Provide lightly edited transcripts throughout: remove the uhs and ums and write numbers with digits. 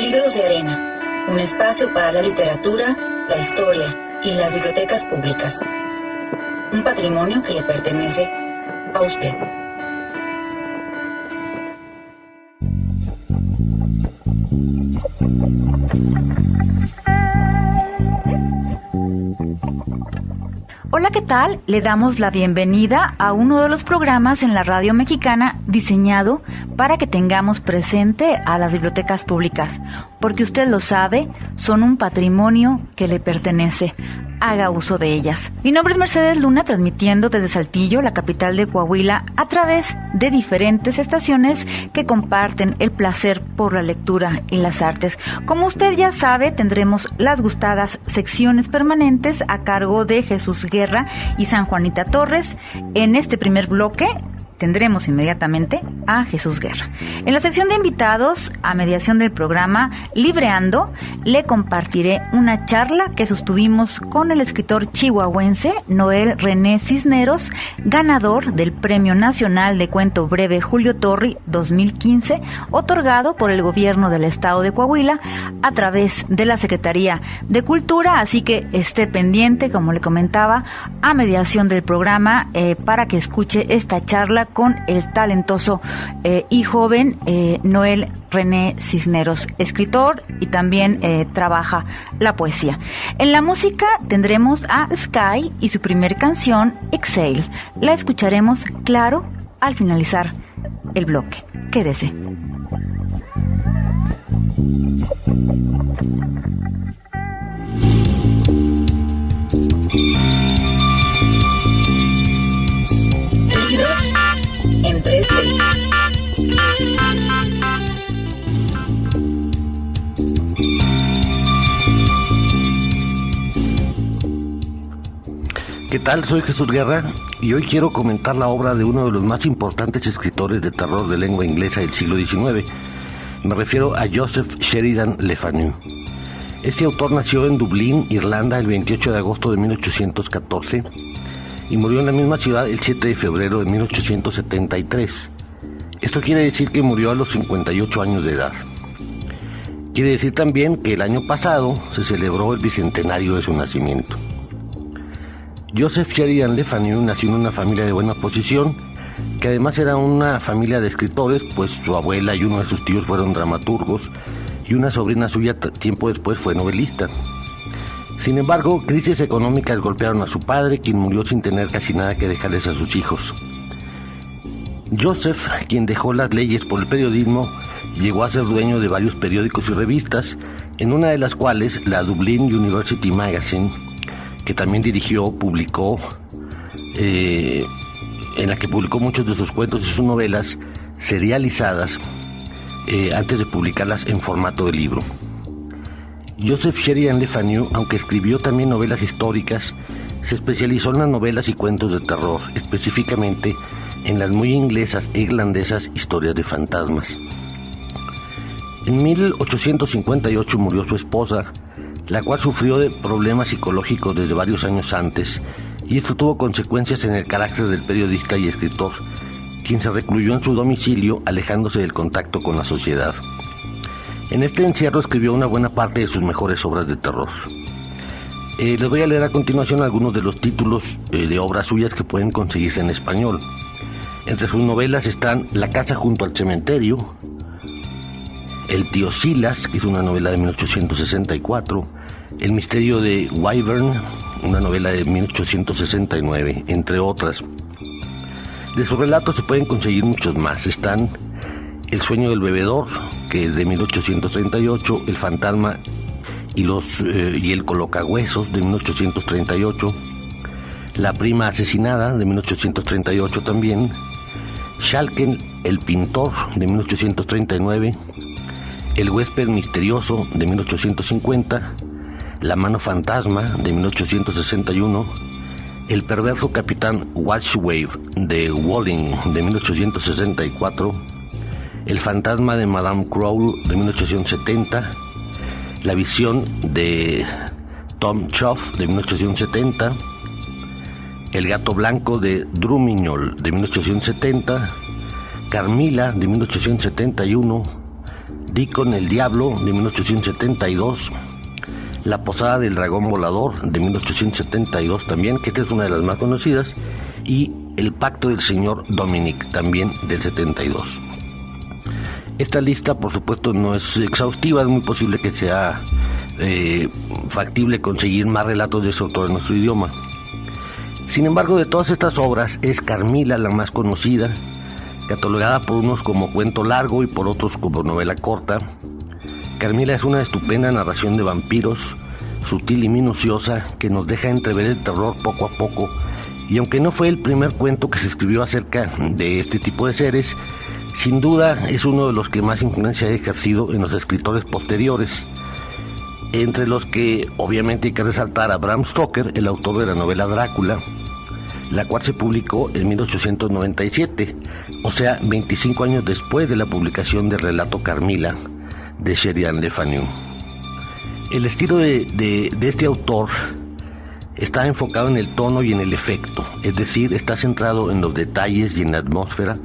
Libros de Arena, un espacio para la literatura, la historia y las bibliotecas públicas. Un patrimonio que le pertenece a usted. Hola, ¿qué tal? Le damos la bienvenida a uno de los programas en la radio mexicana diseñado para que tengamos presente a las bibliotecas públicas, porque usted lo sabe, son un patrimonio que le pertenece. Haga uso de ellas. Mi nombre es Mercedes Luna, transmitiendo desde Saltillo, la capital de Coahuila, a través de diferentes estaciones que comparten el placer por la lectura y las artes. Como usted ya sabe, tendremos las gustadas secciones permanentes a cargo de Jesús Guerra y San Juanita Torres. En este primer bloque tendremos inmediatamente a Jesús Guerra. En la sección de invitados, a mediación del programa Libreando, le compartiré una charla que sostuvimos con el escritor chihuahuense Noel René Cisneros, ganador del Premio Nacional de Cuento Breve Julio Torri 2015, otorgado por el gobierno del estado de Coahuila a través de la Secretaría de Cultura, así que esté pendiente, como le comentaba, a mediación del programa para que escuche esta charla con el talentoso y joven Noel René Cisneros, escritor y también trabaja la poesía. En la música tendremos a Sky y su primer canción, Exhale. La escucharemos, claro, al finalizar el bloque. Quédese. En 3D. ¿Qué tal? Soy Jesús Guerra y hoy quiero comentar la obra de uno de los más importantes escritores de terror de lengua inglesa del siglo XIX. Me refiero a Joseph Sheridan Le Fanu. Este autor nació en Dublín, Irlanda, el 28 de agosto de 1814 y murió en la misma ciudad el 7 de febrero de 1873. Esto quiere decir que murió a los 58 años de edad. Quiere decir también que el año pasado se celebró el bicentenario de su nacimiento. Joseph Sheridan Le Fanu nació en una familia de buena posición, que además era una familia de escritores, pues su abuela y uno de sus tíos fueron dramaturgos y una sobrina suya tiempo después fue novelista. Sin embargo, crisis económicas golpearon a su padre, quien murió sin tener casi nada que dejarles a sus hijos. Joseph, quien dejó las leyes por el periodismo, llegó a ser dueño de varios periódicos y revistas, en una de las cuales la Dublin University Magazine, que también dirigió, publicó, en la que publicó muchos de sus cuentos y sus novelas serializadas antes de publicarlas en formato de libro. Joseph Sheridan Le Fanu, aunque escribió también novelas históricas, se especializó en las novelas y cuentos de terror, específicamente en las muy inglesas e irlandesas historias de fantasmas. En 1858 murió su esposa, la cual sufrió de problemas psicológicos desde varios años antes, y esto tuvo consecuencias en el carácter del periodista y escritor, quien se recluyó en su domicilio, alejándose del contacto con la sociedad. En este encierro escribió una buena parte de sus mejores obras de terror. Les voy a leer a continuación algunos de los títulos de obras suyas que pueden conseguirse en español. Entre sus novelas están La casa junto al cementerio, El tío Silas, que es una novela de 1864, El misterio de Wyvern, una novela de 1869, entre otras. De sus relatos se pueden conseguir muchos más. Están El sueño del bebedor, que es de 1838, El fantasma y el colocahuesos, de 1838, La prima asesinada, de 1838 también, Schalken, el pintor, de 1839, El huésped misterioso, de 1850, La mano fantasma, de 1861, El perverso capitán Watchwave, de Walling, de 1864, El fantasma de Madame Crowl, de 1870, La visión de Tom Chuff, de 1870, El gato blanco de Drumignol, de 1870, Carmila, de 1871, Deacon el Diablo, de 1872, La Posada del Dragón Volador, de 1872 también, que esta es una de las más conocidas, y El Pacto del Señor Dominic, también del 72. Esta lista, por supuesto, no es exhaustiva, es muy posible que sea factible conseguir más relatos de ese autor en nuestro idioma. Sin embargo, de todas estas obras, es Carmila la más conocida, catalogada por unos como cuento largo y por otros como novela corta. Carmila es una estupenda narración de vampiros, sutil y minuciosa, que nos deja entrever el terror poco a poco, y aunque no fue el primer cuento que se escribió acerca de este tipo de seres, sin duda es uno de los que más influencia ha ejercido en los escritores posteriores, entre los que obviamente hay que resaltar a Bram Stoker, el autor de la novela Drácula, la cual se publicó en 1897, o sea, 25 años después de la publicación del relato Carmila de Sheridan Le Fanu. El estilo de este autor está enfocado en el tono y en el efecto, es decir, está centrado en los detalles y en la atmósfera,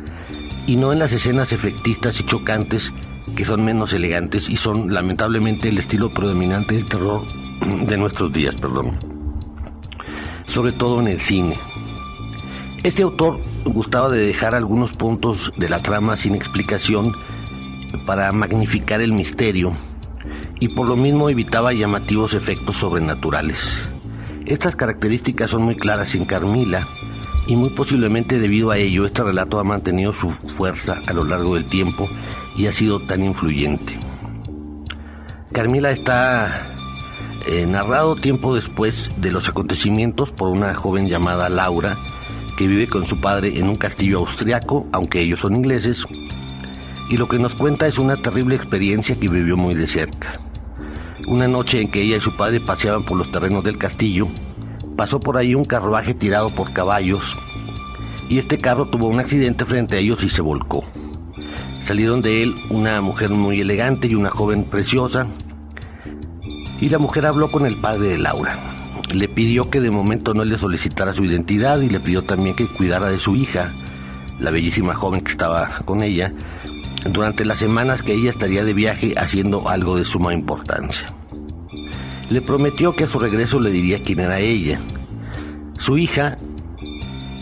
y no en las escenas efectistas y chocantes que son menos elegantes y son lamentablemente el estilo predominante del terror de nuestros días, sobre todo en el cine. Este autor gustaba de dejar algunos puntos de la trama sin explicación para magnificar el misterio, y por lo mismo evitaba llamativos efectos sobrenaturales. Estas características son muy claras en Carmila, y muy posiblemente debido a ello este relato ha mantenido su fuerza a lo largo del tiempo y ha sido tan influyente. Carmila está narrado tiempo después de los acontecimientos por una joven llamada Laura, que vive con su padre en un castillo austriaco, aunque ellos son ingleses, y lo que nos cuenta es una terrible experiencia que vivió muy de cerca. Una noche en que ella y su padre paseaban por los terrenos del castillo, pasó por ahí un carruaje tirado por caballos, y este carro tuvo un accidente frente a ellos y se volcó. Salieron de él una mujer muy elegante y una joven preciosa, y la mujer habló con el padre de Laura. Le pidió que de momento no le solicitara su identidad y le pidió también que cuidara de su hija, la bellísima joven que estaba con ella, durante las semanas que ella estaría de viaje haciendo algo de suma importancia. Le prometió que a su regreso le diría quién era ella. Su hija,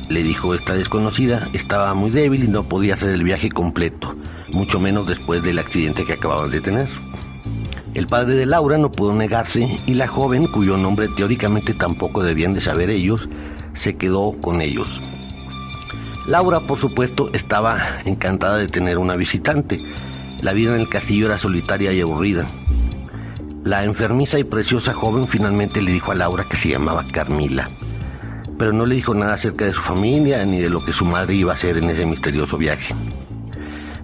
le dijo esta desconocida, estaba muy débil y no podía hacer el viaje completo, mucho menos después del accidente que acababan de tener. El padre de Laura no pudo negarse y la joven, cuyo nombre teóricamente tampoco debían de saber ellos, se quedó con ellos. Laura, por supuesto, estaba encantada de tener una visitante. La vida en el castillo era solitaria y aburrida. La enfermiza y preciosa joven finalmente le dijo a Laura que se llamaba Carmila, pero no le dijo nada acerca de su familia ni de lo que su madre iba a hacer en ese misterioso viaje.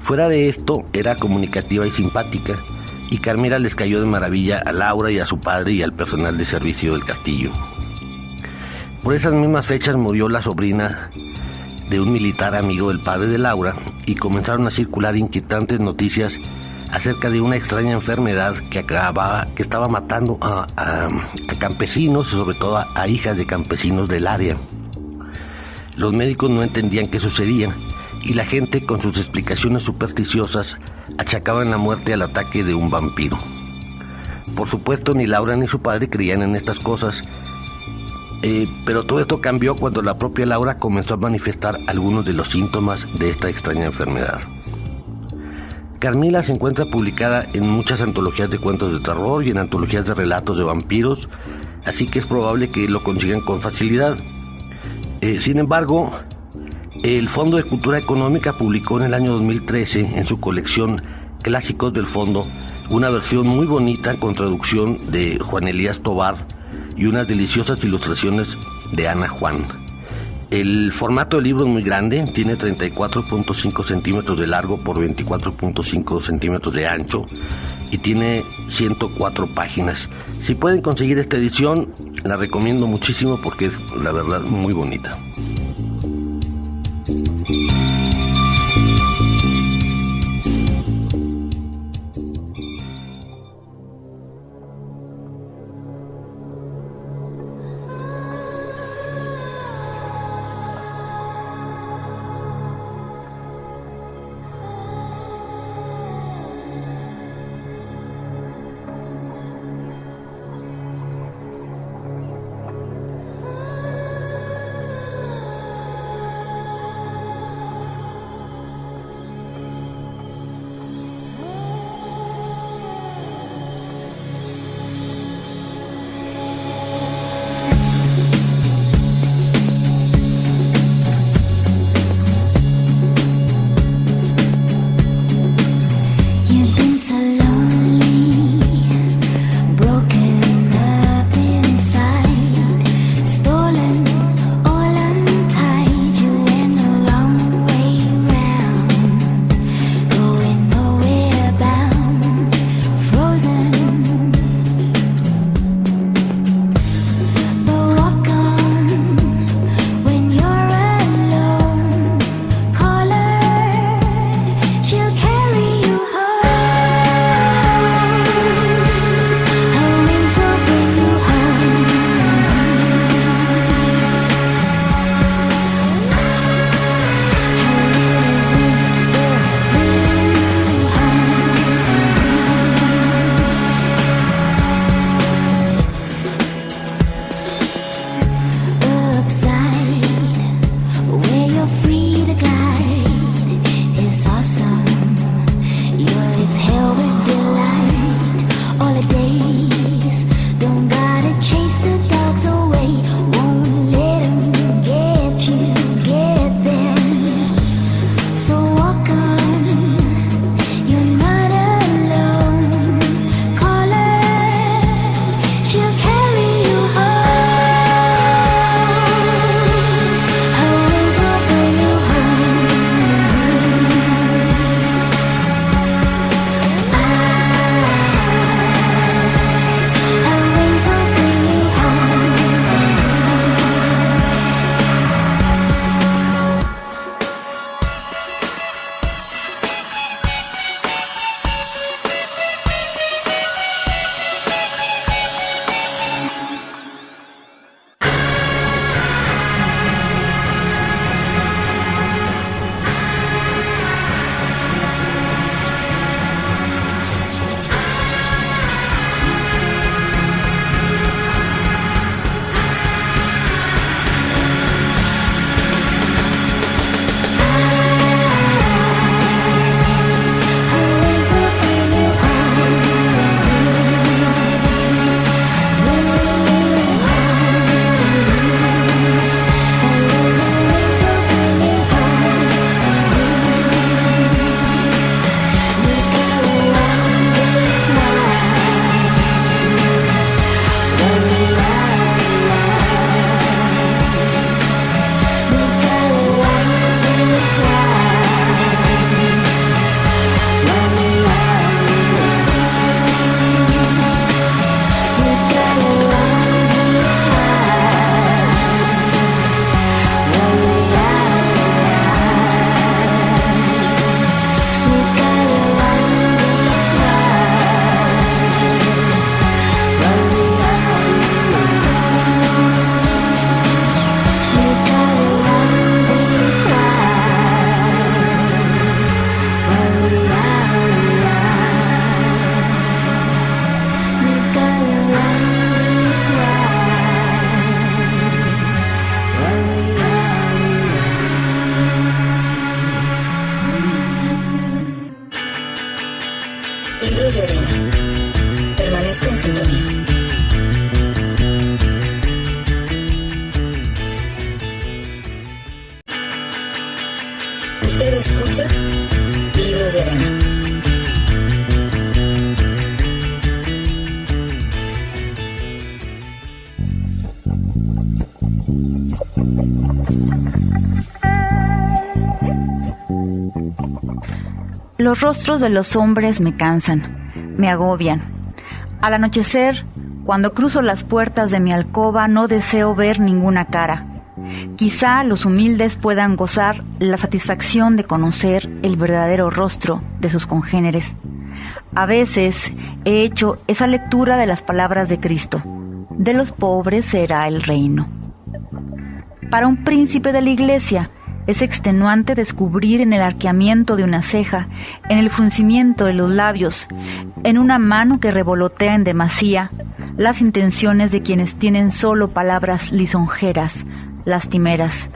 Fuera de esto, era comunicativa y simpática, y Carmila les cayó de maravilla a Laura y a su padre y al personal de servicio del castillo. Por esas mismas fechas murió la sobrina de un militar amigo del padre de Laura, y comenzaron a circular inquietantes noticias acerca de una extraña enfermedad que estaba matando a campesinos, sobre todo a hijas de campesinos del área. Los médicos no entendían qué sucedía, y la gente, con sus explicaciones supersticiosas, achacaban la muerte al ataque de un vampiro. Por supuesto, ni Laura ni su padre creían en estas cosas, pero todo esto cambió cuando la propia Laura comenzó a manifestar algunos de los síntomas de esta extraña enfermedad. Carmila se encuentra publicada en muchas antologías de cuentos de terror y en antologías de relatos de vampiros, así que es probable que lo consigan con facilidad. Sin embargo, el Fondo de Cultura Económica publicó en el año 2013 en su colección Clásicos del Fondo una versión muy bonita con traducción de Juan Elías Tovar y unas deliciosas ilustraciones de Ana Juan. El formato del libro es muy grande, tiene 34.5 centímetros de largo por 24.5 centímetros de ancho y tiene 104 páginas. Si pueden conseguir esta edición, la recomiendo muchísimo porque es, la verdad, muy bonita. Libros de arena. Permanezca en sintonía. Usted escucha Libros de arena. Los rostros de los hombres me cansan, me agobian. Al anochecer, cuando cruzo las puertas de mi alcoba, no deseo ver ninguna cara. Quizá los humildes puedan gozar la satisfacción de conocer el verdadero rostro de sus congéneres. A veces he hecho esa lectura de las palabras de Cristo: de los pobres será el reino. Para un príncipe de la iglesia, es extenuante descubrir en el arqueamiento de una ceja, en el fruncimiento de los labios, en una mano que revolotea en demasía, las intenciones de quienes tienen solo palabras lisonjeras, lastimeras.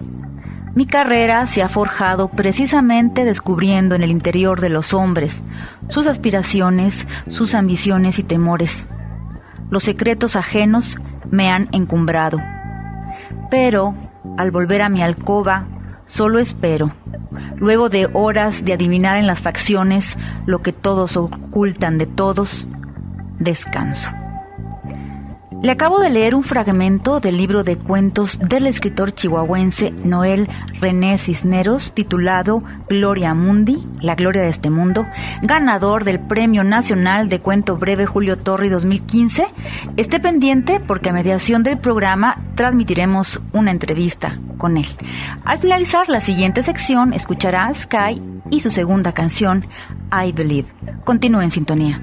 Mi carrera se ha forjado precisamente descubriendo en el interior de los hombres sus aspiraciones, sus ambiciones y temores. Los secretos ajenos me han encumbrado. Pero, al volver a mi alcoba, solo espero, luego de horas de adivinar en las facciones lo que todos ocultan de todos, descanso. Le acabo de leer un fragmento del libro de cuentos del escritor chihuahuense Noel René Cisneros, titulado Gloria Mundi, la gloria de este mundo, ganador del Premio Nacional de Cuento Breve Julio Torri 2015. Esté pendiente porque a mediación del programa transmitiremos una entrevista con él. Al finalizar la siguiente sección, escuchará a Sky y su segunda canción, I Believe. Continúe en sintonía.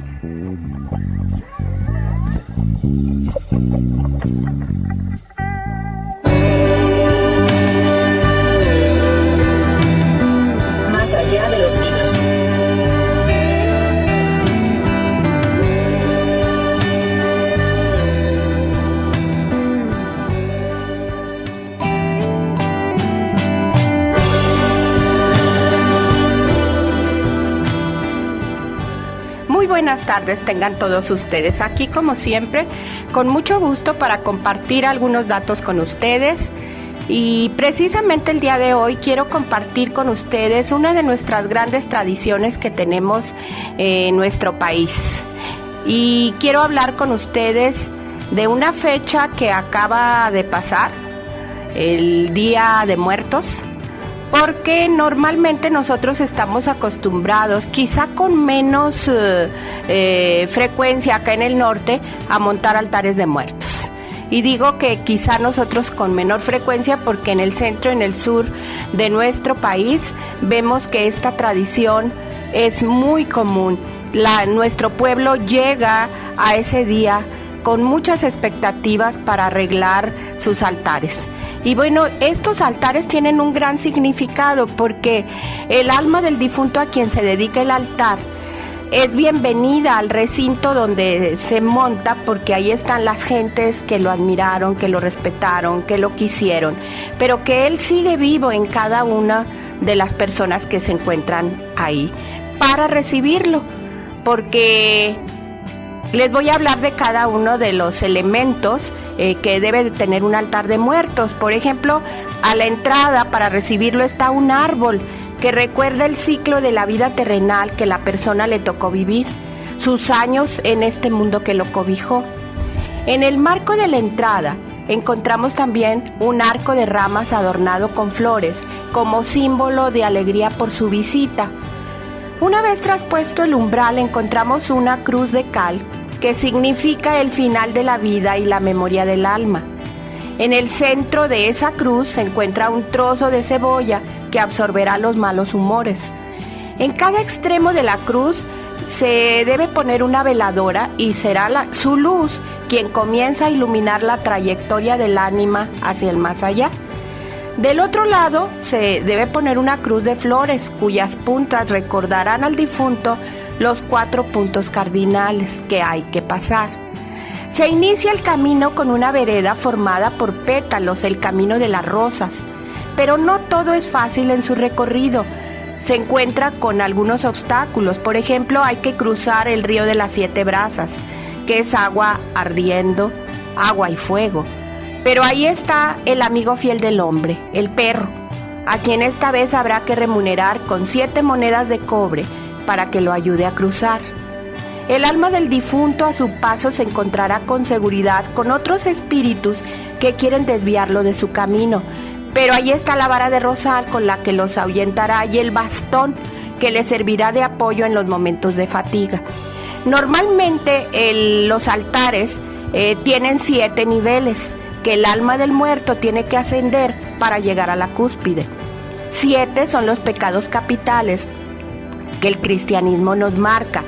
Más allá de los libros. Muy buenas tardes tengan todos ustedes. Aquí, como siempre, con mucho gusto para compartir algunos datos con ustedes. Y precisamente el día de hoy quiero compartir con ustedes una de nuestras grandes tradiciones que tenemos en nuestro país. Y quiero hablar con ustedes de una fecha que acaba de pasar, el Día de Muertos, porque normalmente nosotros estamos acostumbrados, quizá con menos frecuencia acá en el norte, a montar altares de muertos. Y digo que quizá nosotros con menor frecuencia porque en el centro, en el sur de nuestro país, vemos que esta tradición es muy común. Nuestro pueblo llega a ese día con muchas expectativas para arreglar sus altares. Y bueno, estos altares tienen un gran significado porque el alma del difunto a quien se dedica el altar es bienvenida al recinto donde se monta, porque ahí están las gentes que lo admiraron, que lo respetaron, que lo quisieron, pero que él sigue vivo en cada una de las personas que se encuentran ahí para recibirlo, porque les voy a hablar de cada uno de los elementos que debe de tener un altar de muertos. Por ejemplo, a la entrada para recibirlo está un árbol que recuerda el ciclo de la vida terrenal que la persona le tocó vivir, sus años en este mundo que lo cobijó. En el marco de la entrada encontramos también un arco de ramas adornado con flores, como símbolo de alegría por su visita. Una vez traspuesto el umbral encontramos una cruz de cal que significa el final de la vida y la memoria del alma. En el centro de esa cruz se encuentra un trozo de cebolla que absorberá los malos humores. En cada extremo de la cruz se debe poner una veladora y será su luz quien comienza a iluminar la trayectoria del ánima hacia el más allá. Del otro lado se debe poner una cruz de flores cuyas puntas recordarán al difunto los 4 puntos cardinales que hay que pasar. Se inicia el camino con una vereda formada por pétalos, el camino de las rosas, pero no todo es fácil en su recorrido. se encuentra con algunos obstáculos. Por ejemplo, hay que cruzar el río de las 7 brazas, que es agua ardiendo, agua y fuego. Pero ahí está el amigo fiel del hombre, el perro, a quien esta vez habrá que remunerar con 7 monedas de cobre para que lo ayude a cruzar. El alma del difunto a su paso se encontrará con seguridad con otros espíritus que quieren desviarlo de su camino. Pero ahí está la vara de rosal con la que los ahuyentará y el bastón que le servirá de apoyo en los momentos de fatiga. Normalmente los altares tienen 7 niveles que el alma del muerto tiene que ascender para llegar a la cúspide. 7 son los pecados capitales que el cristianismo nos marca.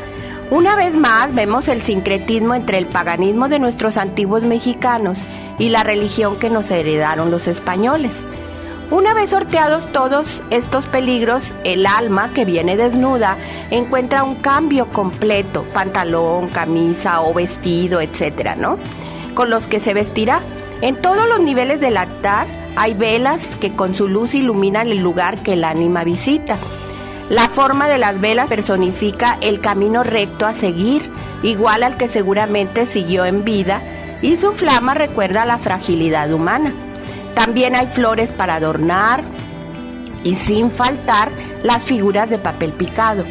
Una vez más vemos el sincretismo entre el paganismo de nuestros antiguos mexicanos y la religión que nos heredaron los españoles. Una vez sorteados todos estos peligros, el alma que viene desnuda encuentra un cambio completo, pantalón, camisa o vestido, etcétera, ¿no? Con los que se vestirá. En todos los niveles del altar hay velas que con su luz iluminan el lugar que el ánima visita. La forma de las velas personifica el camino recto a seguir, igual al que seguramente siguió en vida, y su flama recuerda la fragilidad humana. También hay flores para adornar y sin faltar las figuras de papel picado.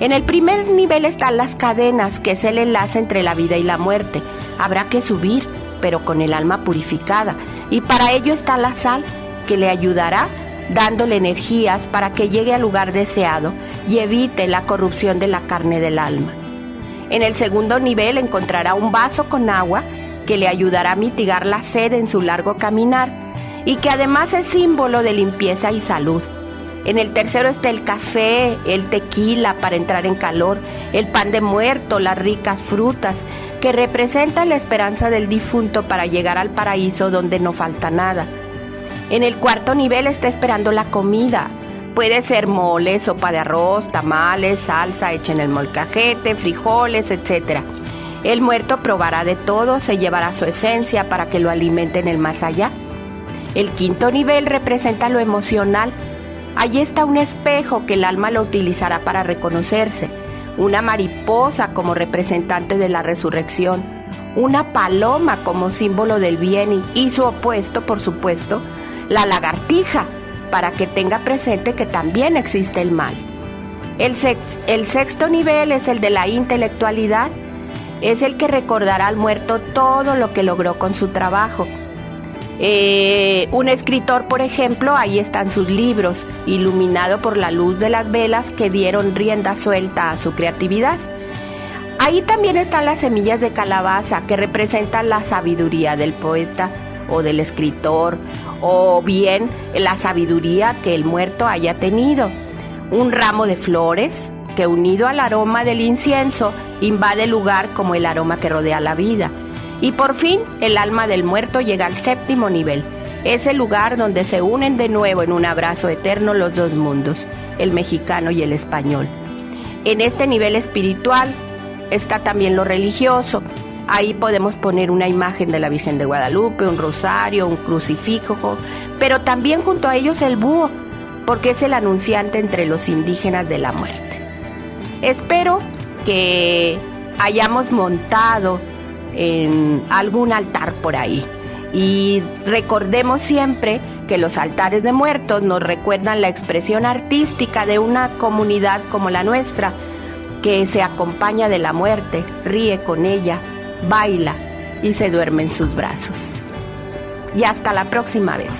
En el primer nivel están las cadenas, que es el enlace entre la vida y la muerte. Habrá que subir, pero con el alma purificada, y para ello está la sal, que le ayudará dándole energías para que llegue al lugar deseado y evite la corrupción de la carne del alma. En el segundo nivel encontrará un vaso con agua que le ayudará a mitigar la sed en su largo caminar y que además es símbolo de limpieza y salud. En el tercero está el café, el tequila para entrar en calor, el pan de muerto, las ricas frutas, que representan la esperanza del difunto para llegar al paraíso donde no falta nada. En el cuarto nivel está esperando la comida. Puede ser mole, sopa de arroz, tamales, salsa hecha en el molcajete, frijoles, etc. El muerto probará de todo, se llevará su esencia para que lo alimente en el más allá. El quinto nivel representa lo emocional. Allí está un espejo que el alma lo utilizará para reconocerse, una mariposa como representante de la resurrección, una paloma como símbolo del bien y su opuesto, por supuesto, la lagartija, para que tenga presente que también existe el mal. El sexto nivel es el de la intelectualidad, es el que recordará al muerto todo lo que logró con su trabajo. Un escritor, por ejemplo, ahí están sus libros, iluminado por la luz de las velas que dieron rienda suelta a su creatividad. Ahí también están las semillas de calabaza, que representan la sabiduría del poeta o del escritor, o bien la sabiduría que el muerto haya tenido. Un ramo de flores que, unido al aroma del incienso, invade el lugar como el aroma que rodea la vida. Y por fin, el alma del muerto llega al séptimo nivel. Es el lugar donde se unen de nuevo en un abrazo eterno los dos mundos, el mexicano y el español. En este nivel espiritual está también lo religioso. Ahí podemos poner una imagen de la Virgen de Guadalupe, un rosario, un crucifijo, pero también junto a ellos el búho, porque es el anunciante entre los indígenas de la muerte. Espero que hayamos montado en algún altar por ahí y recordemos siempre que los altares de muertos nos recuerdan la expresión artística de una comunidad como la nuestra, que se acompaña de la muerte, ríe con ella, baila y se duerme en sus brazos. Y hasta la próxima vez.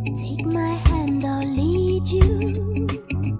Take my hand, I'll lead you.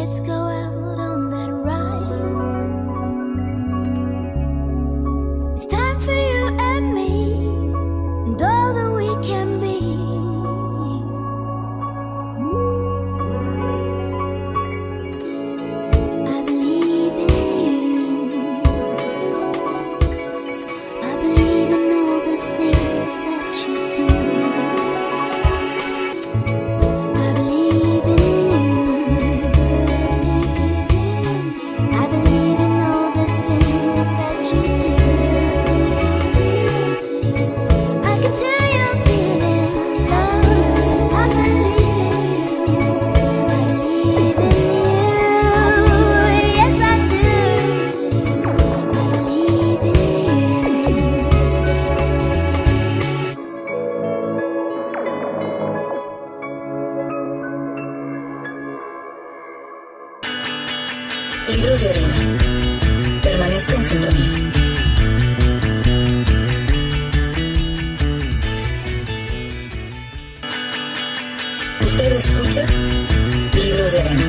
let's go out on that ride. It's time for you and me, and all that we can be. I believe in you. I believe in all the things that you do. I believe in you. I believe in all the things that you do. I can tell you're feeling love. I believe in you. I believe in you. Yes, I do. I believe in you. Libros de arena. Permanezca en sintonía. Usted escucha Libros de arena.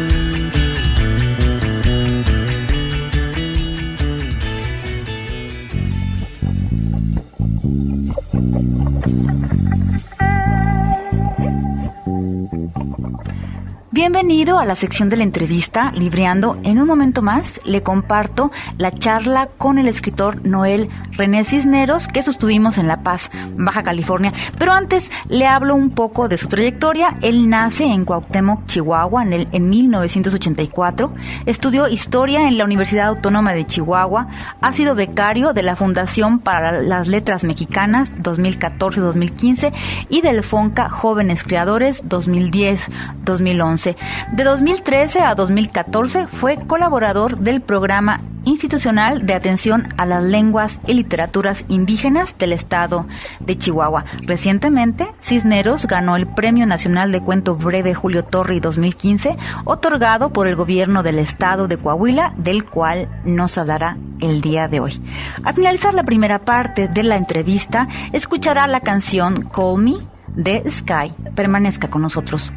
Bienvenido a la sección de la entrevista Libreando. En un momento más le comparto la charla con el escritor Noel René Cisneros que sostuvimos en La Paz, Baja California. Pero antes le hablo un poco de su trayectoria. Él nace en Cuauhtémoc, Chihuahua, en 1984. Estudió Historia en la Universidad Autónoma de Chihuahua. Ha sido becario de la Fundación para las Letras Mexicanas 2014-2015 y del FONCA Jóvenes Creadores 2010-2011. De 2013 a 2014 fue colaborador del Programa Institucional de Atención a las Lenguas y Literaturas Indígenas del Estado de Chihuahua. Recientemente, Cisneros ganó el Premio Nacional de Cuento Breve Julio Torri 2015, otorgado por el gobierno del Estado de Coahuila, del cual nos hablará el día de hoy. Al finalizar la primera parte de la entrevista, escuchará la canción Call Me de Sky. Permanezca con nosotros.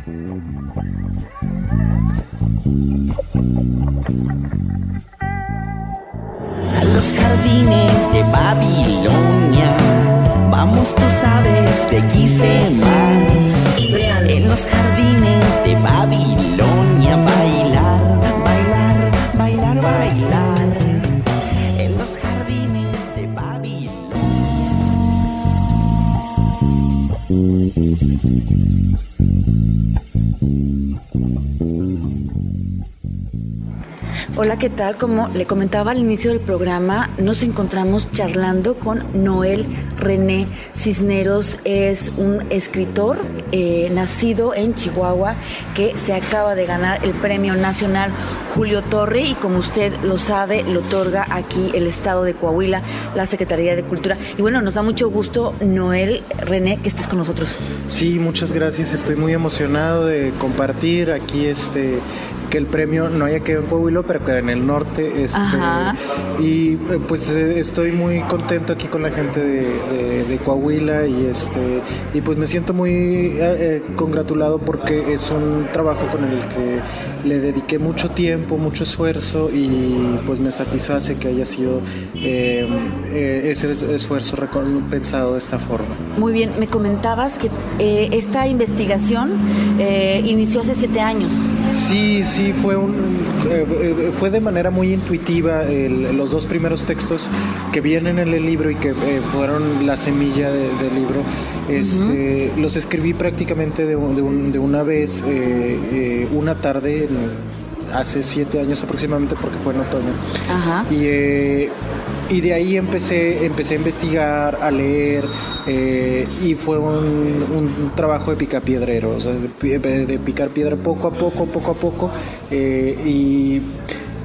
A los jardines de Babilonia, vamos, tú sabes, de Quisemás. En los jardines de Babilonia, bailar, bailar, bailar, bailar. En los jardines de Babilonia. Hola, ¿qué tal? Como le comentaba al inicio del programa, nos encontramos charlando con Noel René Cisneros. Es un escritor nacido en Chihuahua que se acaba de ganar el Premio Nacional Julio Torri y, como usted lo sabe, lo otorga aquí el Estado de Coahuila, la Secretaría de Cultura. Y bueno, nos da mucho gusto, Noel René, que estés con nosotros. Sí, muchas gracias. Estoy muy emocionado de compartir aquí que el premio no haya quedado en Coahuila, pero que en el norte. Y pues estoy muy contento aquí con la gente de Coahuila y pues me siento muy congratulado porque es un trabajo con el que le dediqué mucho tiempo, mucho esfuerzo y pues me satisface que haya sido ese esfuerzo recompensado de esta forma. Muy bien, me comentabas que esta investigación inició hace 7 años. Sí, fue de manera muy intuitiva. Los 2 primeros textos que vienen en el libro y que fueron la semilla del libro, los escribí prácticamente de una vez, una tarde, hace 7 años aproximadamente, porque fue en otoño. Ajá. Y de ahí empecé a investigar, a leer, y fue un trabajo de picapiedrero, o sea, de picar piedra poco a poco, y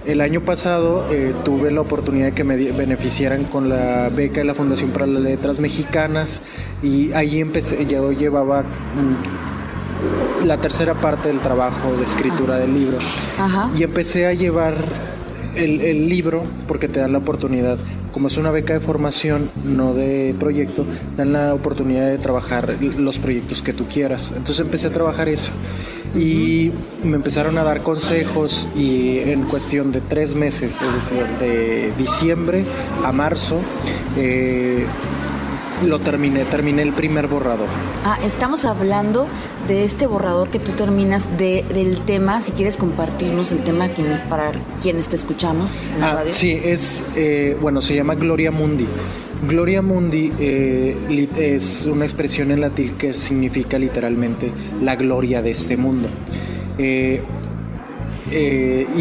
el año pasado tuve la oportunidad de que me beneficiaran con la beca de la Fundación para las Letras Mexicanas, y ahí yo llevaba la tercera parte del trabajo de escritura del libro. Ajá. Y empecé a llevar el libro porque te dan la oportunidad, como es una beca de formación, no de proyecto, dan la oportunidad de trabajar los proyectos que tú quieras. Entonces empecé a trabajar eso Y me empezaron a dar consejos y en cuestión de 3 meses, es decir, de diciembre a marzo, terminé el primer borrador. Estamos hablando de este borrador que tú terminas del tema. Si quieres compartirnos el tema para quienes te escuchamos en la radio. Sí, se llama Gloria Mundi. Gloria Mundi es una expresión en latín que significa literalmente la gloria de este mundo. Y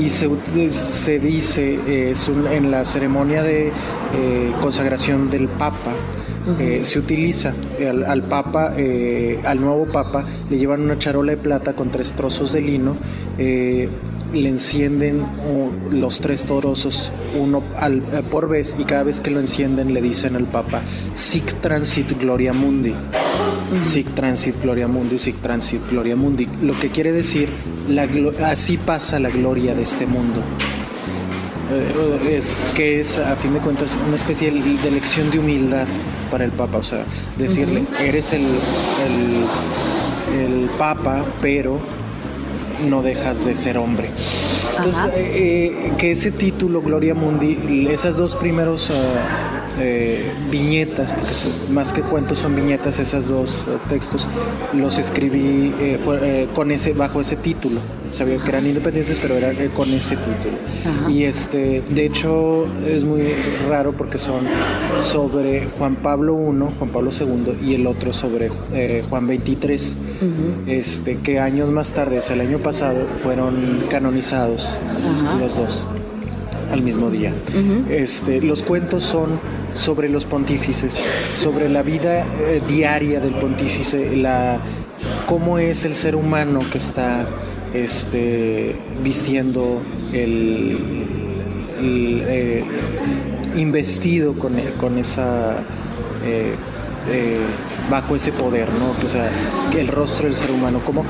se dice en la ceremonia de consagración del Papa. Se utiliza al Papa, al nuevo Papa, le llevan una charola de plata con 3 trozos de lino, le encienden los 3 torozos, uno por vez, y cada vez que lo encienden le dicen al Papa: Sic transit gloria mundi, sic transit gloria mundi, sic transit gloria mundi, lo que quiere decir así pasa la gloria de este mundo. Es a fin de cuentas una especie de lección de humildad para el Papa, o sea, decirle: eres el Papa, pero no dejas de ser hombre. Entonces, que ese título, Gloria Mundi, esas 2 primeros viñetas, porque más que cuentos son viñetas, esas 2 textos los escribí bajo ese título. Sabía que eran independientes, pero era con ese título. Y de hecho es muy raro porque son sobre Juan Pablo I, Juan Pablo II, y el otro sobre Juan XXIII, que años más tarde, o sea, el año pasado, fueron canonizados los 2 al mismo día. Los cuentos son sobre los pontífices, sobre la vida diaria del pontífice, cómo es el ser humano que está vistiendo investido con esa bajo ese poder, ¿no? O sea, el rostro del ser humano, como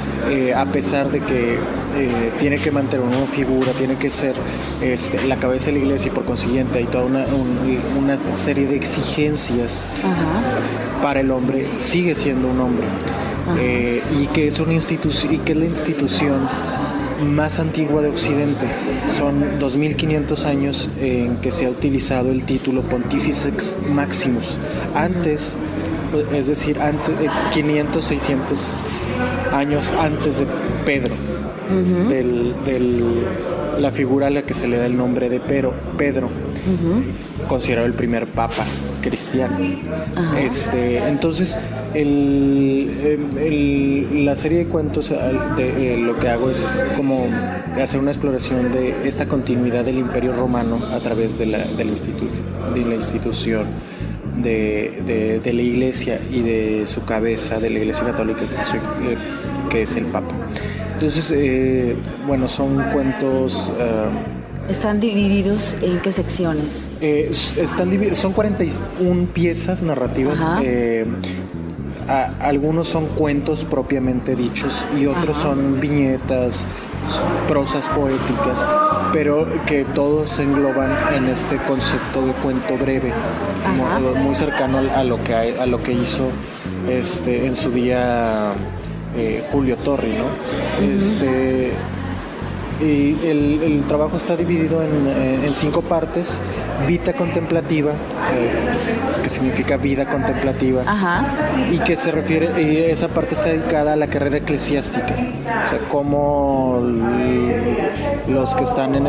a pesar de que tiene que mantener una figura, tiene que ser la cabeza de la iglesia, y por consiguiente hay toda una serie de exigencias para el hombre, sigue siendo un hombre. Y que es una institución, y que es la institución más antigua de Occidente. Son 2500 años en que se ha utilizado el título Pontifex Maximus. Antes, es decir, antes de 500, 600 años antes de Pedro, la figura a la que se le da el nombre de Pedro, considerado el primer papa cristiano. Entonces, la serie de cuentos, lo que hago es como hacer una exploración de esta continuidad del Imperio Romano a través de la institución de la Iglesia y de su cabeza, de la Iglesia Católica, que es el Papa. Entonces, son cuentos... ¿Están divididos en qué secciones? Son 41 piezas narrativas. Algunos son cuentos propiamente dichos y otros son viñetas, prosas poéticas, pero que todos se engloban en este concepto de cuento breve, muy cercano a lo que hizo en su día Julio Torri, ¿no? Y el trabajo está dividido en 5 partes. Vita contemplativa, que significa vida contemplativa, y que se refiere, y esa parte está dedicada a la carrera eclesiástica, o sea, cómo los que están en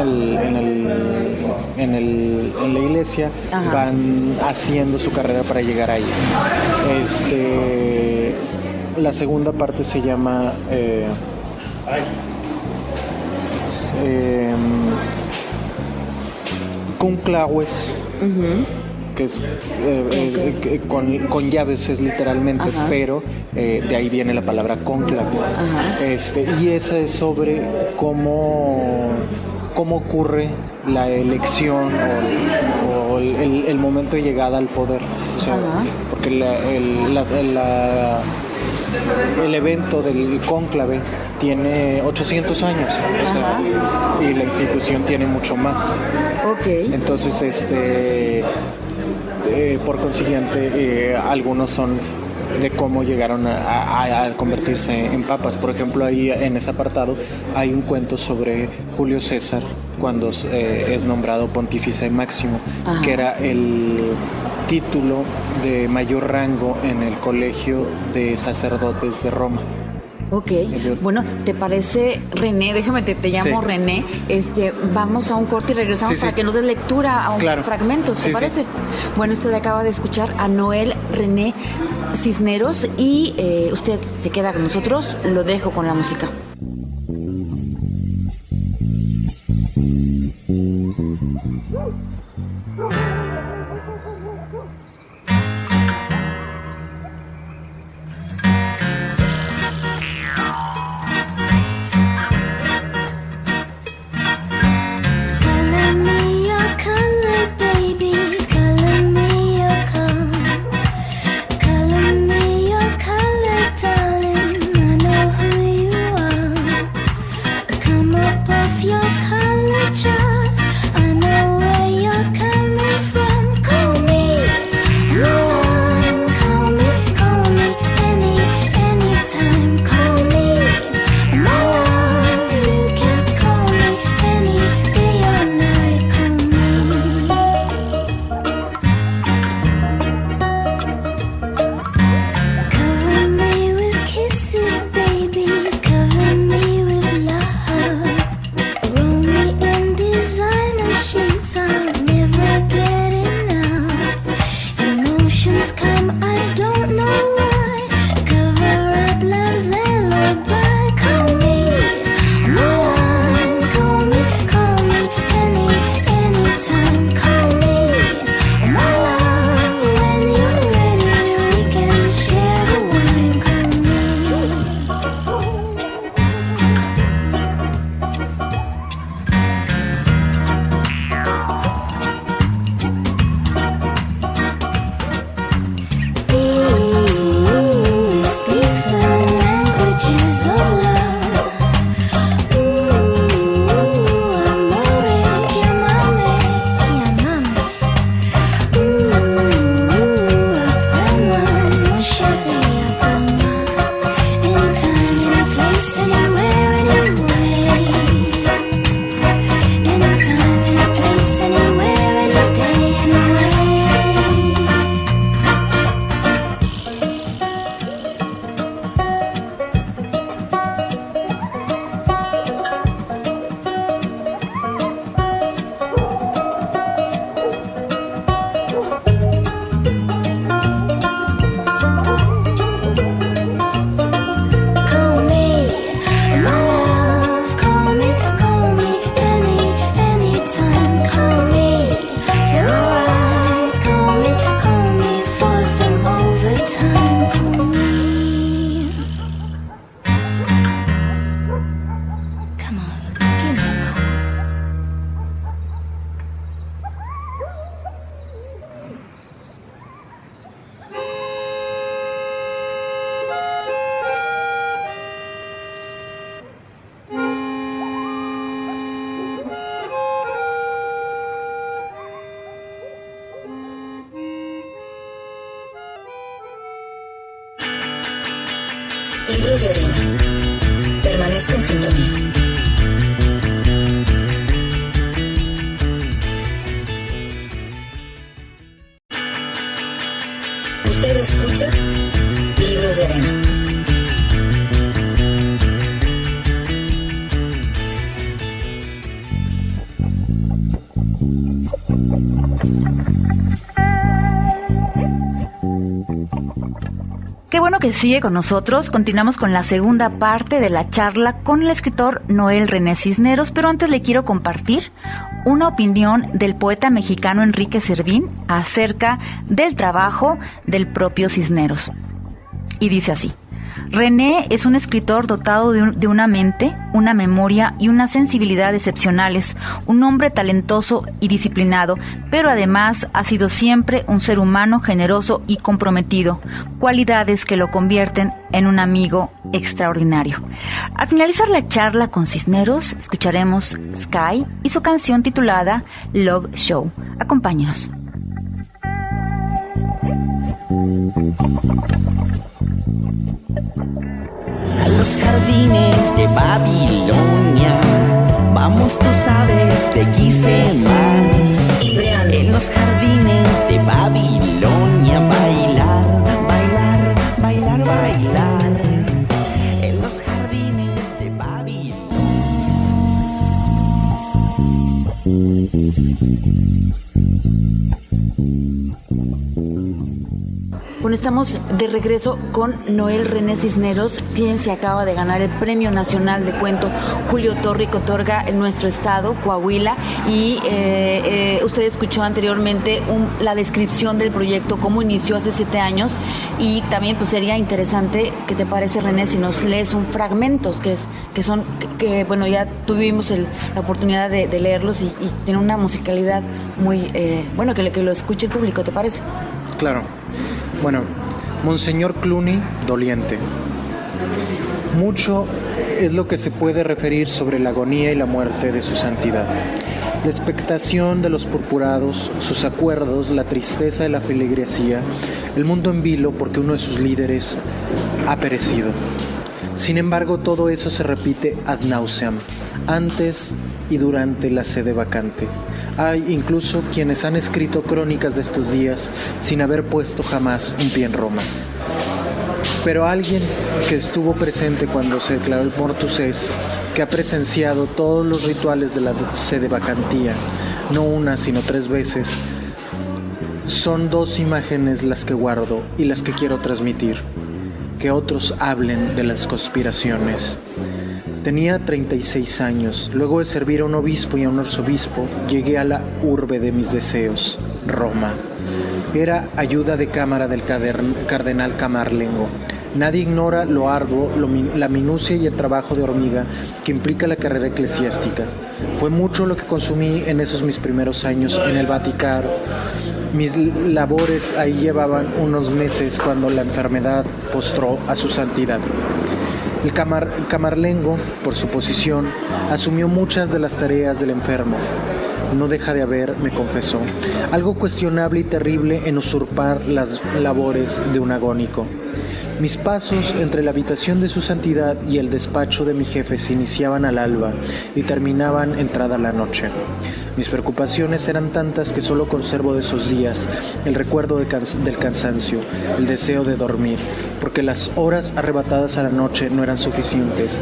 la iglesia van haciendo su carrera para llegar ahí. La segunda parte se llama conclaves, que es con llaves, es literalmente, pero de ahí viene la palabra cónclave. Y esa es sobre cómo ocurre la elección o el momento de llegada al poder, o sea, porque el evento del cónclave tiene 800 años, o sea, y la institución tiene mucho más. Entonces, por consiguiente, algunos son de cómo llegaron a convertirse en papas. Por ejemplo, ahí en ese apartado hay un cuento sobre Julio César cuando es nombrado pontífice máximo, que era el título de mayor rango en el colegio de sacerdotes de Roma. Ok, bueno, ¿te parece, René? Déjame, te llamo Sí. René. Vamos a un corte y regresamos Sí, para sí. que nos des lectura a un Claro. fragmento, ¿te Sí, parece? sí. Bueno, usted acaba de escuchar a Noel René Cisneros y usted se queda con nosotros. Lo dejo con la música. Color me your color, baby. Color me your color. Color me your color, darling. I know who you are. Come up off your color chart. I know where you're coming from. Call me, Lord. Call me anytime. Call me, my love. You can call me any day or night. Call me. Cover me with kisses, baby. Cover me with love. Roll me in designer sheets. I'll never get enough. Emotions come, I don't know why. Cover up love's alibi. Call me, my love. Call me anytime. Call me, my love. When you're ready, we can share the wine. Call me. Ooh, it speaks the languages of love. Ooh, amore, chiamame. Ooh, appena, lasciate appena. Anytime, any place, anywhere, anyway. Anytime, any place, anywhere, any day, anyway. Call me, my love. Call me anytime. Call me for a ride. Call me for some overtime. Call me. Come on, give me a call. Libros de arena. Permanezca en sintonía. Usted escucha Libros de arena. Qué bueno que sigue con nosotros. Continuamos con la segunda parte de la charla con el escritor Noel René Cisneros, pero antes le quiero compartir una opinión del poeta mexicano Enrique Servín acerca del trabajo del propio Cisneros. Y dice así: René es un escritor dotado de una mente, una memoria y una sensibilidad excepcionales, un hombre talentoso y disciplinado, pero además ha sido siempre un ser humano generoso y comprometido, cualidades que lo convierten en un amigo extraordinario. Al finalizar la charla con Cisneros, escucharemos Sky y su canción titulada Love Show. Acompáñenos. A los jardines de Babilonia, vamos, tú sabes, de quise más. En los jardines de Babilonia, bailar, bailar, bailar, bailar. En los jardines de Babilonia. Bueno, estamos de regreso con Noel René Cisneros, quien se acaba de ganar el Premio Nacional de Cuento Julio Torri, que otorga en nuestro estado, Coahuila, y usted escuchó anteriormente la descripción del proyecto, cómo inició hace 7 años, y también pues sería interesante, ¿qué te parece, René, si nos lees un fragmentos que bueno, ya tuvimos la oportunidad de leerlos y tiene una musicalidad muy, bueno, que lo escuche el público, ¿te parece? Claro. Bueno, Monseñor Cluny, doliente. Mucho es lo que se puede referir sobre la agonía y la muerte de su santidad. La expectación de los purpurados, sus acuerdos, la tristeza de la feligresía, el mundo en vilo porque uno de sus líderes ha perecido. Sin embargo, todo eso se repite ad nauseam, antes y durante la sede vacante. Hay incluso quienes han escrito crónicas de estos días sin haber puesto jamás un pie en Roma. Pero alguien que estuvo presente cuando se declaró el Mortus es, que ha presenciado todos los rituales de la sede vacantía, no una sino 3 veces, son 2 imágenes las que guardo y las que quiero transmitir. Que otros hablen de las conspiraciones. Tenía 36 años. Luego de servir a un obispo y a un arzobispo, llegué a la urbe de mis deseos, Roma. Era ayuda de cámara del cardenal Camarlengo. Nadie ignora lo arduo, la minucia y el trabajo de hormiga que implica la carrera eclesiástica. Fue mucho lo que consumí en esos mis primeros años en el Vaticano. Mis labores ahí llevaban unos meses cuando la enfermedad postró a su santidad. El camarlengo, por su posición, asumió muchas de las tareas del enfermo. No deja de haber, me confesó, algo cuestionable y terrible en usurpar las labores de un agónico. Mis pasos entre la habitación de su santidad y el despacho de mi jefe se iniciaban al alba y terminaban entrada la noche. Mis preocupaciones eran tantas que solo conservo de esos días el recuerdo del cansancio, el deseo de dormir, porque las horas arrebatadas a la noche no eran suficientes.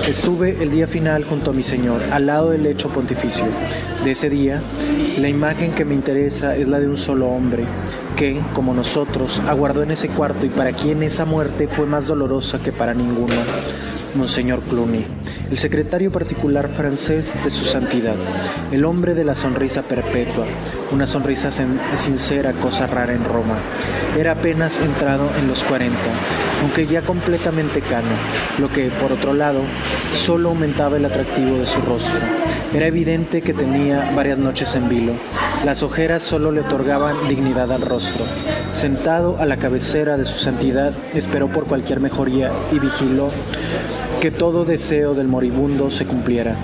Estuve el día final junto a mi Señor, al lado del lecho pontificio. De ese día, la imagen que me interesa es la de un solo hombre, que, como nosotros, aguardó en ese cuarto y para quien esa muerte fue más dolorosa que para ninguno, Monseñor Cluny, el secretario particular francés de su santidad, el hombre de la sonrisa perpetua, una sonrisa sincera, cosa rara en Roma. Era apenas entrado en los 40, aunque ya completamente cano, lo que, por otro lado, solo aumentaba el atractivo de su rostro. Era evidente que tenía varias noches en vilo. Las ojeras solo le otorgaban dignidad al rostro. Sentado a la cabecera de su santidad, esperó por cualquier mejoría y vigiló que todo deseo del moribundo se cumpliera.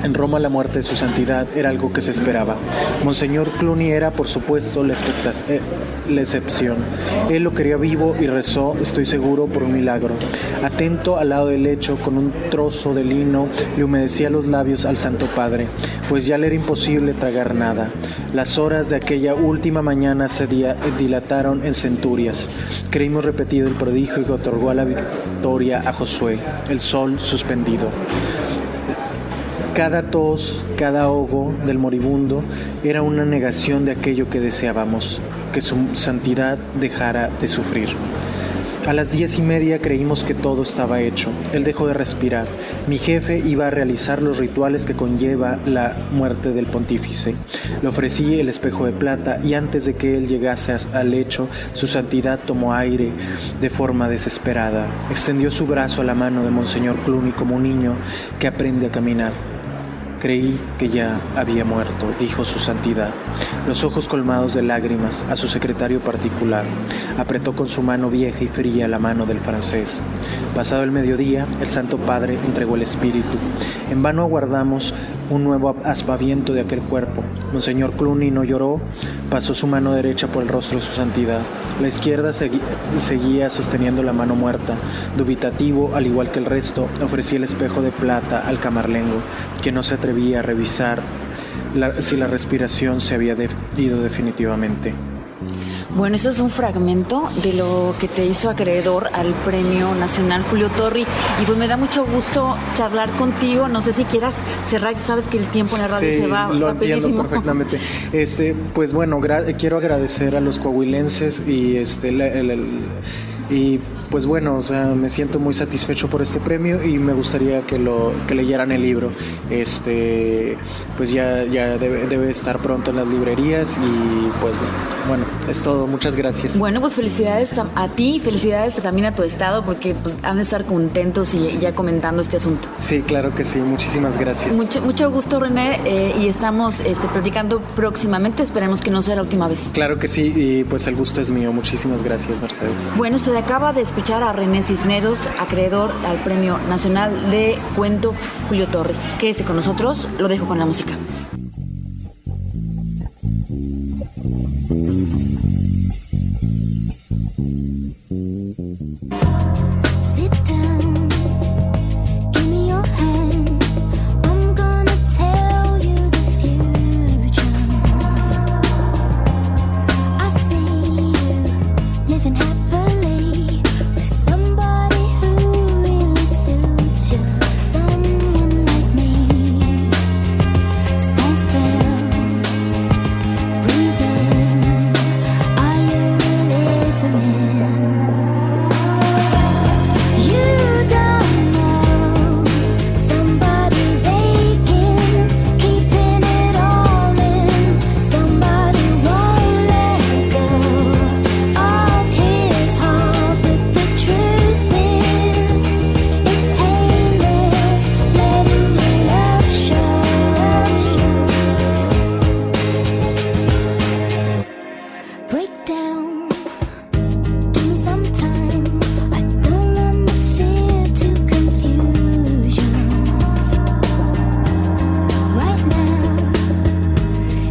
En Roma la muerte de su santidad era algo que se esperaba. Monseñor Cluny era, por supuesto, la excepción. Él lo quería vivo y rezó, estoy seguro, por un milagro. Atento al lado del lecho, con un trozo de lino, le humedecía los labios al Santo Padre, pues ya le era imposible tragar nada. Las horas de aquella última mañana se dilataron en centurias. Creímos repetido el prodigio que otorgó a la victoria a Josué, el sol suspendido. Cada tos, cada ahogo del moribundo era una negación de aquello que deseábamos, que su santidad dejara de sufrir. A las 10:30 creímos que todo estaba hecho. Él dejó de respirar. Mi jefe iba a realizar los rituales que conlleva la muerte del pontífice. Le ofrecí el espejo de plata y antes de que él llegase al lecho, su santidad tomó aire de forma desesperada. Extendió su brazo a la mano de Monseñor Cluny como un niño que aprende a caminar. Creí que ya había muerto, dijo su santidad, los ojos colmados de lágrimas, a su secretario particular. Apretó con su mano vieja y fría la mano del francés. Pasado el mediodía, el Santo Padre entregó el espíritu. En vano aguardamos un nuevo aspaviento de aquel cuerpo. Monseñor Cluny no lloró, pasó su mano derecha por el rostro de su santidad. La izquierda seguía sosteniendo la mano muerta. Dubitativo, al igual que el resto, ofrecía el espejo de plata al camarlengo, que no se atrevía a revisar si la respiración se había ido definitivamente. Bueno, eso es un fragmento de lo que te hizo acreedor al Premio Nacional Julio Torri. Y pues me da mucho gusto charlar contigo. No sé si quieras cerrar, sabes que el tiempo en la radio se va lo rapidísimo. Entiendo perfectamente. Pues bueno, quiero agradecer a los coahuilenses y y pues bueno, o sea, me siento muy satisfecho por este premio y me gustaría que leyeran el libro. Pues ya debe estar pronto en las librerías y pues bueno, es todo. Muchas gracias. Bueno, pues felicidades a ti, felicidades también a tu estado, porque pues han de estar contentos y ya comentando este asunto. Sí, claro que sí. Muchísimas gracias. Mucho gusto, René, y estamos platicando próximamente. Esperemos que no sea la última vez. Claro que sí, y pues el gusto es mío. Muchísimas gracias, Mercedes. Bueno, usted acaba de escuchar a René Cisneros, acreedor al Premio Nacional de Cuento Julio Torri. Quédese con nosotros, lo dejo con la música. Sit down, give me your hand. I'm gonna tell you the future. I see you living happily with somebody who really suits you. Someone like me. Stand still, breathe in. Are you listening? You don't know somebody's aching, keeping it all in. Somebody won't let go of his heart, but the truth is, it's painless letting your love show. Break down. Give me some time. I don't want the fear to confuse you. Right now,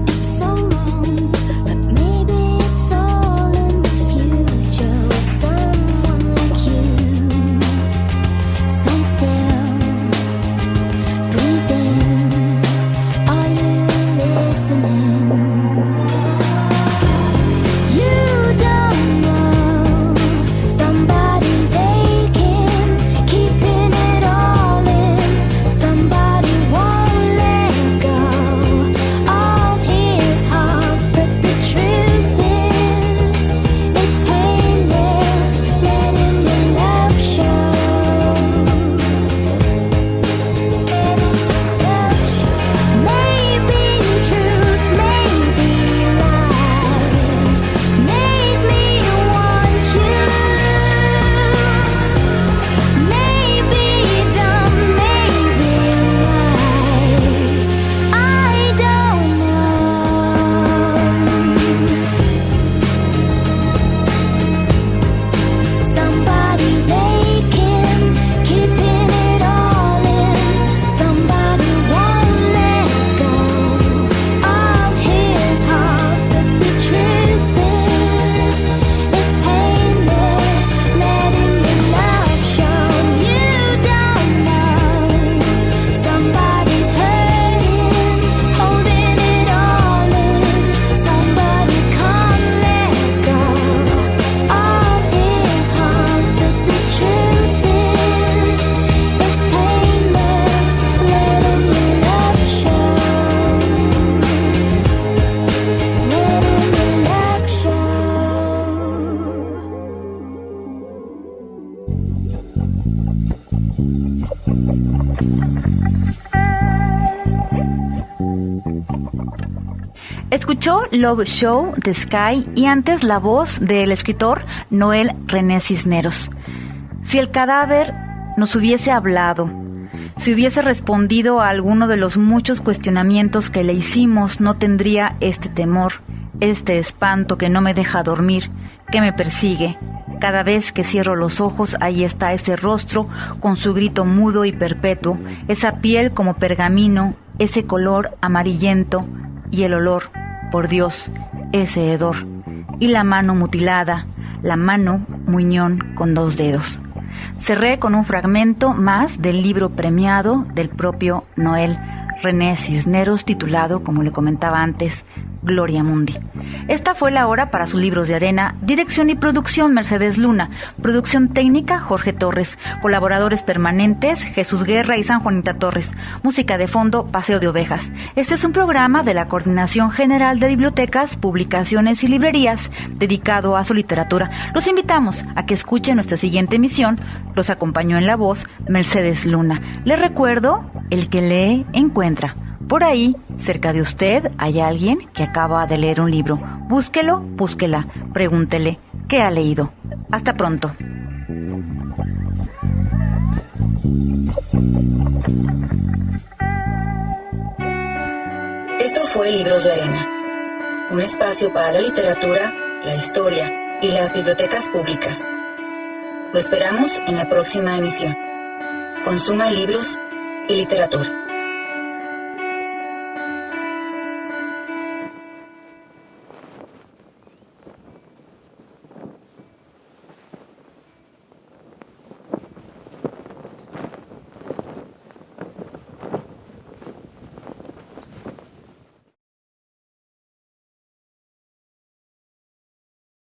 it's so wrong, but maybe it's all in the future with someone like you. Stand still, breathe in. Are you listening? You don't know somebody's aching, keeping it all in. Somebody won't let go of his heart, but the truth is, it's painless letting your love show. Maybe truth, maybe lies, made me want you. Maybe dumb, maybe wise, I don't know. Somebody's aching, keeping it all in. Somebody won't let go of his heart, but the truth is, it's painless letting your love show. You don't know somebody's hurting, holding it all in. Somebody can't let go of his heart, but the truth is, it's painless letting your love show. Letting your love show. Escuchó Love Show de Sky y antes la voz del escritor Noel René Cisneros. Si el cadáver nos hubiese hablado, si hubiese respondido a alguno de los muchos cuestionamientos que le hicimos, no tendría este temor, este espanto que no me deja dormir, que me persigue. Cada vez que cierro los ojos, ahí está ese rostro con su grito mudo y perpetuo, esa piel como pergamino ese color amarillento y el olor, por Dios, ese hedor. Y la mano mutilada, la mano muñón con 2 dedos. Cerré con un fragmento más del libro premiado del propio Noel René Cisneros, titulado, como le comentaba antes, Gloria Mundi. Esta fue la hora para sus libros de arena. Dirección y producción, Mercedes Luna. Producción técnica, Jorge Torres. Colaboradores permanentes, Jesús Guerra y San Juanita Torres. Música de fondo, Paseo de Ovejas. Este es un programa de la Coordinación General de Bibliotecas, Publicaciones y Librerías, dedicado a su literatura. Los invitamos a que escuchen nuestra siguiente emisión. Los acompañó en la voz Mercedes Luna. Les recuerdo, el que lee, encuentra. Por ahí, cerca de usted, hay alguien que acaba de leer un libro. Búsquelo, búsquela, pregúntele qué ha leído. Hasta pronto. Esto fue Libros de Arena, un espacio para la literatura, la historia y las bibliotecas públicas. Lo esperamos en la próxima emisión. Consuma libros y literatura.